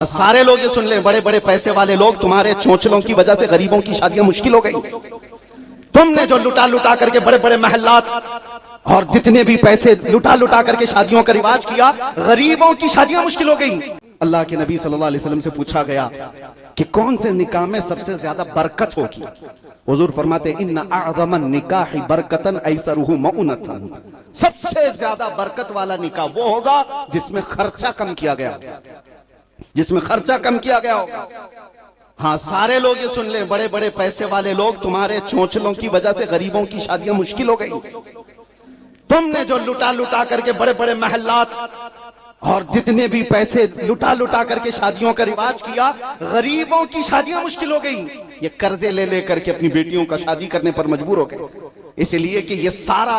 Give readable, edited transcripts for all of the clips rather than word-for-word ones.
सारे लोग ये सुन ले, बड़े बड़े पैसे वाले लोग, तुम्हारे चोंचलों की वजह से गरीबों की शादियां मुश्किल हो गई। तुमने जो लुटा लुटा करके बड़े बड़े महल्लात और जितने भी पैसे लुटा लुटा करके शादियों का रिवाज किया, गरीबों की शादियां मुश्किल हो गई। अल्लाह के नबी सल्लल्लाहु अलैहि वसल्लम से पूछा गया कि कौन से निकाह में सबसे ज्यादा बरकत होगी। हुजूर फरमाते इन्ना अअज़मन निकाहि बरकतन ऐसरुहु मऊनतन, सबसे ज्यादा बरकत वाला निकाह वो होगा जिसमें खर्चा कम किया गया, जिसमें खर्चा कम किया गया होगा। हाँ, सारे लोग ये सुन ले, बड़े बड़े पैसे वाले लोग, तुम्हारे चोंचलों की वजह से गरीबों की शादियां मुश्किल हो गई। तुमने जो लुटा लुटा करके बड़े बड़े महल्लात और जितने भी पैसे लुटा लुटा करके शादियों का रिवाज किया, गरीबों की शादियां मुश्किल हो गई। ये कर्जे ले ले करके अपनी बेटियों का शादी करने पर मजबूर हो गए, इसलिए कि ये सारा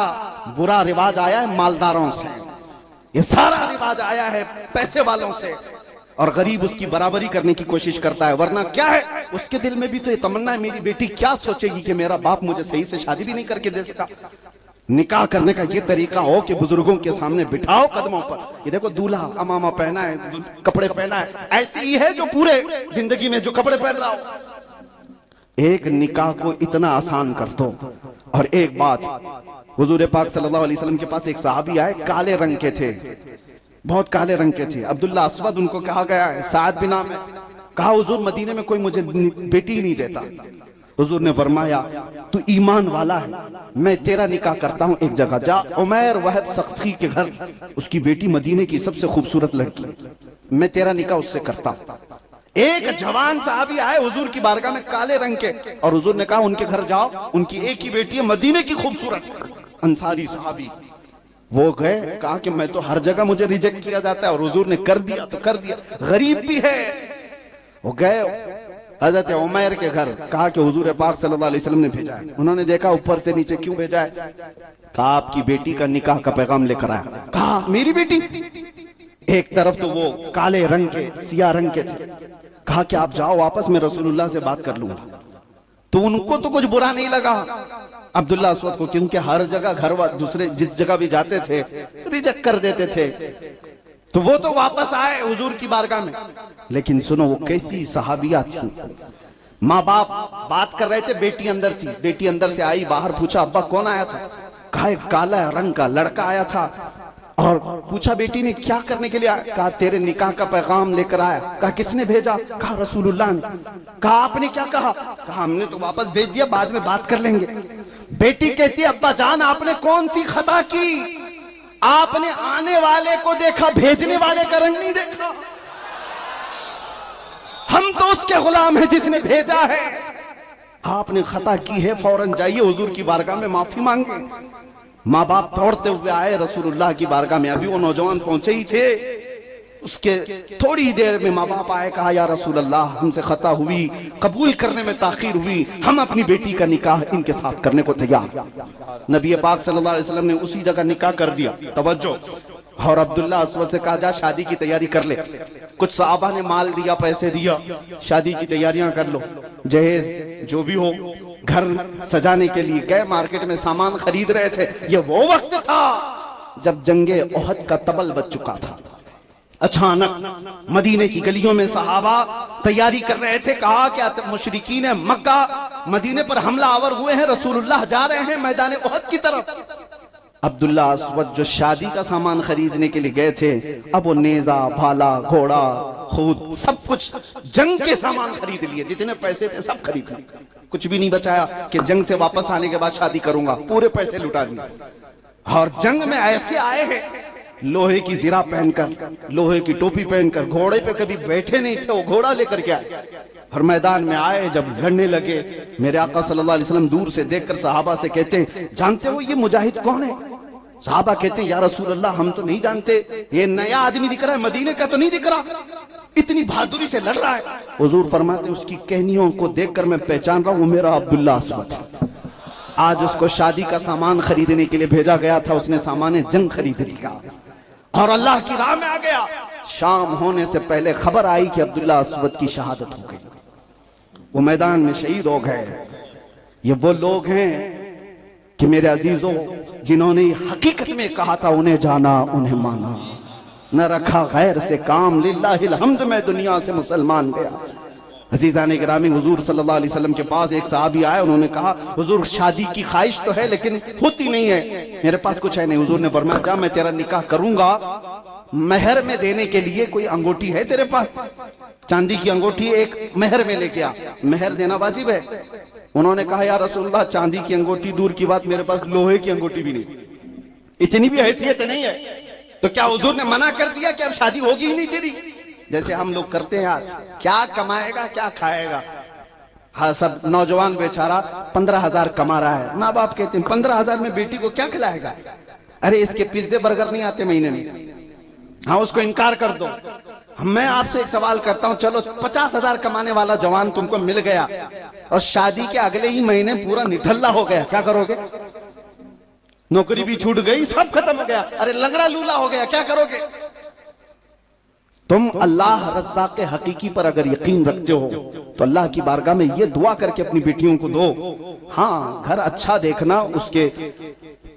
बुरा रिवाज आया है मालदारों से, ये सारा रिवाज आया है पैसे वालों से, और गरीब उसकी बराबरी करने की कोशिश करता है। वरना क्या है, उसके दिल में भी तो ये तमन्ना है, मेरी बेटी क्या सोचेगी कि मेरा बाप मुझे सही से शादी भी नहीं करके दे सका। निकाह करने का ये तरीका हो कि बुजुर्गों के सामने बिठाओ कदमों पर, ये देखो दूल्हा अमामा पहना है, कपड़े पहना है, ऐसी ही है जो पूरे जिंदगी में जो कपड़े पहन रहा हो। एक निकाह को इतना आसान कर दो। और एक बात, हुजूर पाक सल्लल्लाहु अलैहि वसल्लम के पास एक सहाबी आए, काले रंग के थे, बहुत काले रंग के थे, अब्दुल्ला अस्वद उनको कहा गया है, साद भी नाम है। कहा हुजूर मदीने में कोई मुझे बेटी ही नहीं देता। हुजूर ने फरमाया तू ईमान वाला है, मैं तेरा निकाह करता हूं, एक जगह जा, उमैर वहब सख्फी के घर, उसकी बेटी मदीने की सबसे खूबसूरत लड़की, मैं तेरा निकाह उससे करता हूं। एक जवान साहबी आए हुजूर की बारगाह में काले रंग के, और हुजूर ने कहा उनके घर जाओ, उनकी एक ही बेटी है, मदीने की खूबसूरत अंसारी साहबी। वो गए, कहा कि मैं तो हर जगह मुझे रिजेक्ट किया जाता है, और हुजूर ने कर दिया तो कर दिया, गरीब भी है। वो गए हजरत उमैर के घर, कहा कि हुजूर पाक सल्लल्लाहु अलैहि वसल्लम ने भेजा है। उन्होंने देखा ऊपर से नीचे, क्यों भेजा है? कहा आपकी बेटी का निकाह का पैगाम लेकर आया। कहा मेरी बेटी? एक तरफ तो वो काले रंग के, सियाह रंग के थे। कहा कि आप जाओ वापस, मैं रसूलुल्लाह से बात कर लूंगा। तो उनको तो कुछ बुरा नहीं लगा अब्दुल्ला अस्वद को, क्योंकि हर जगह घर दूसरे जिस जगह भी जाते थे रिजेक्ट कर देते थे, तो वो तो वापस आए हुजूर की बारगाह में। लेकिन सुनो वो कैसी सहाबिया थी। माँ बाप बात कर रहे थे, बेटी अंदर थी, बेटी अंदर से आई, बाहर पूछा अब्बा कौन आया था? कहा एक काला रंग का लड़का आया था। और पूछा बेटी ने क्या करने के लिए आया? कहा तेरे निकाह का पैगाम लेकर आया। कहा किसने भेजा? कहा रसूलुल्लाह ने। कहा आपने क्या कहा? कहा हमने तो वापस भेज दिया, बाद में बात कर लेंगे। बेटी कहती अब्बा जान आपने कौन सी खता की? आपने आने वाले को देखा, भेजने वाले का रंग नहीं देखा। हम तो उसके गुलाम हैं जिसने भेजा है। आपने खता की है, फौरन जाइए हुजूर की बारगाह में माफी मांगे। माँ बाप दौड़ते हुए आए रसूलुल्लाह की बारगाह में, अभी वो नौजवान पहुंचे ही थे, उसके थोड़ी देर में माँ बाप आए, कहा या रसूलल्लाह हमसे खता हुई, कबूल करने में ताखीर हुई, हम अपनी बेटी का निकाह इनके साथ करने को तैयार। नबी पाक सल्लल्लाहु अलैहि वसल्लम ने उसी जगह निकाह कर दिया। तवज्जो। और अब्दुल्ला अस्वद से कहा जा शादी की तैयारी कर ले। कुछ सहाबा ने माल दिया, पैसे दिया, शादी की तैयारियां कर लो, जहेज जो भी हो, घर सजाने के लिए गए, मार्केट में सामान खरीद रहे थे। ये वो वक्त था जब जंगे ओहद का तबल बज चुका था। अचानक मदीने की गलियों में सहाबा तैयारी कर रहे थे। कहा कि मुशरिकीन मक्का मदीने पर हमला आवर हुए हैं, रसूलुल्लाह जा रहे हैं मैदान ओहद की तरफ। अब्दुल्ला अस्वद जो शादी का सामान खरीदने के लिए गए थे, अब वो नेजा, भाला, घोड़ा, खूद, सब कुछ जंग के सामान खरीद लिए, जितने पैसे थे सब खरीद लिए। कुछ भी नहीं बचाया कि जंग से वापस आने के बाद शादी करूंगा, पूरे पैसे लुटा दिए। और जंग में ऐसे आए हैं, लोहे की जिरा पहनकर, लोहे की टोपी पहनकर, घोड़े पे कभी बैठे नहीं थे, वो घोड़ा लेकर के आए। और मैदान में आए, जब लड़ने लगे, मेरे आका सल्लल्लाहु अलैहि वसल्लम दूर से देखकर सहाबा से कहते हैं जानते हो ये मुजाहिद कौन है? सहाबा कहते हैं या रसूलल्लाह हम तो नहीं जानते, ये नया आदमी दिख रहा है, मदीने का तो नहीं दिख रहा, इतनी बहादुरी से लड़ रहा है। हुजूर फरमाते उसकी कहनियों को देखकर मैं पहचान रहा हूं, मेरा अब्दुल्ला अस्वद। आज उसको शादी का सामान खरीदने के लिए भेजा गया था, उसने सामान जंग खरीद लिया और अल्लाह की राह में आ गया। शाम होने से पहले खबर आई कि अब्दुल्ला अस्वद की शहादत हो गई, वो मैदान में शहीद हो गए। ये वो लोग हैं कि मेरे अजीजों, जिन्होंने हकीकत में कहा था उन्हें जाना उन्हें माना। न रखा गैर से काम, लिल्लाहिल हम्द मैं दुनिया से मुसलमान गया। अजीज़ान गिरामी, हुजूर सल्लल्लाहु अलैहि वसल्लम के पास एक साहबी आए, उन्होंने कहा हुजूर शादी की ख्वाहिश तो है लेकिन होती नहीं है, मेरे पास कुछ है नहीं। हुजूर ने फरमाया जा मैं तेरा निकाह करूंगा, मेहर में देने के लिए कोई अंगूठी है तेरे पास? चांदी की अंगूठी एक मेहर में लेके आ, मेहर देना वाजिब है। उन्होंने कहा या रसूलल्लाह चांदी की अंगूठी दूर की बात, मेरे पास लोहे की अंगूठी भी नहीं, इतनी भी हैसियत नहीं है। तो क्या हुजूर ने मना कर दिया कि अब शादी होगी ही नहीं तेरी? जैसे हम लोग करते हैं आज, क्या कमाएगा क्या खाएगा। हाँ, सब नौजवान बेचारा 15,000 कमा रहा है, माँ बाप कहते हैं 15,000 में बेटी को क्या खिलाएगा? अरे इसके पिज्जे बर्गर नहीं आते महीने में, हाँ उसको इनकार कर दो। मैं आपसे एक सवाल करता हूं, चलो 50,000 कमाने वाला जवान तुमको मिल गया और शादी के अगले ही महीने पूरा निठल्ला हो गया, क्या करोगे? नौकरी भी छूट गई, सब खत्म हो गया, अरे लंगड़ा लूला हो गया, क्या करोगे? तुम अल्लाह रज़्ज़ाक़ के हकीकी पर अगर यकीन रखते हो तो अल्लाह की बारगाह में ये दुआ करके अपनी बेटियों को दो। हाँ, घर अच्छा देखना, उसके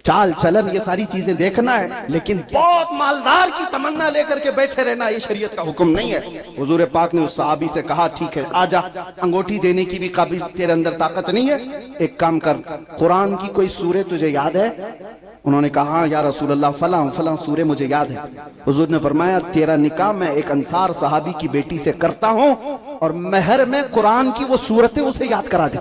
चाल चलन ये सारी चीजें देखना है, लेकिन बहुत मालदार की तमन्ना लेकर के बैठे रहना ये शरीयत का हुक्म नहीं है। हुजूर पाक ने उस सहाबी से कहा ठीक है आजा, अंगूठी देने की भी काबिल तेरे अंदर ताकत नहीं है, एक काम कर, कुरान की कोई सूरे तुझे याद है? उन्होंने कहा हाँ या रसूल अल्लाह फलां फलां सूरे मुझे याद है। हुजूर ने फरमाया तेरा निकाह मैं एक अंसार सहाबी की बेटी से करता हूं और मेहर में कुरान की वो सूरतें उसे याद करा दे।